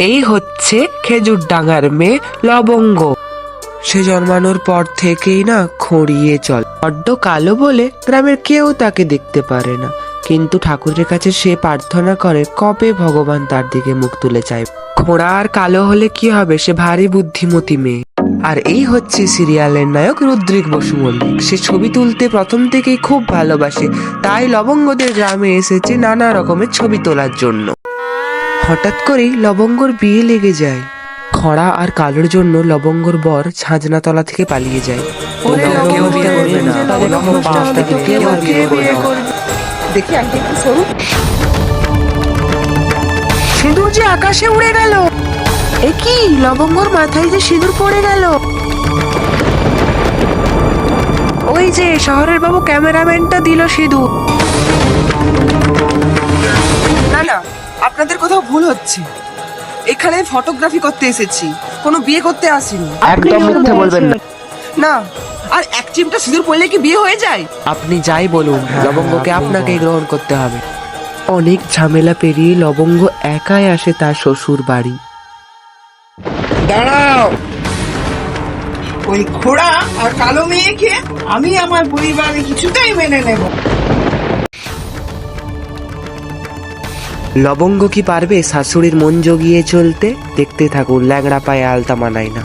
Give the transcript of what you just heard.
এই হচ্ছে খেজুর ডাঙার মেয়ে লবঙ্গ। সে জন্মানোর পর থেকেই না খড়িয়ে চল, বড্ড কালো বলে গ্রামের কেউ তাকে দেখতে পারে না। কিন্তু ঠাকুরের কাছে সে প্রার্থনা করে কবে ভগবান তার দিকে মুখ তুলে চায়। খোঁড়া আর কালো হলে কি হবে, সে ভারী বুদ্ধিমতী মেয়ে। আর এই হচ্ছে সিরিয়ালের নায়ক রুদ্রিক বসু মল্লিক। সে ছবি তুলতে প্রথম থেকেই খুব ভালোবাসে, তাই লবঙ্গদের গ্রামে এসেছে নানা রকমের ছবি তোলার জন্য। হঠাৎ করেই লবঙ্গর বিয়ে লেগে যায়। খরা আর কালোর জন্য লবঙ্গর বর ছাজনাতলা থেকে পালিয়ে যায়। দেখি আগে একটু সরু। সিঁদুর যে আকাশে উড়ে গেল। এ কি, লবঙ্গর মাথায় যে সিঁদুর পড়ে গেল। ওই যে শহরের বাবু ক্যামেরাম্যানটা দিল সিঁদুর। না না, আপনাদের কোথাও ভুল হচ্ছে। এখানে ফটোগ্রাফি করতে এসেছি, কোনো বিয়ে করতে আসিনি। একদম মিথ্যে বলবেন না। না, আর এক চিমটা সিঁদুর পড়লে কি বিয়ে হয়ে যায়? আপনি যাই বলুন, লবঙ্গকে আপনাকেই গ্রহণ করতে হবে। অনেক ঝামেলা পেরিয়ে লবঙ্গ একাই আসে তার শ্বশুর বাড়ি। দাঁড়াও, ওই ঘোড়া আর কালো মেয়েকে আমি আমার পরিবারে কিছুতেই মেনে নেব। লবঙ্গ কি পারবে শাশুড়ির মন জগিয়ে চলতে? দেখতে থাকুন, ল্যাংড়া পায়ে আলতা মানায় না।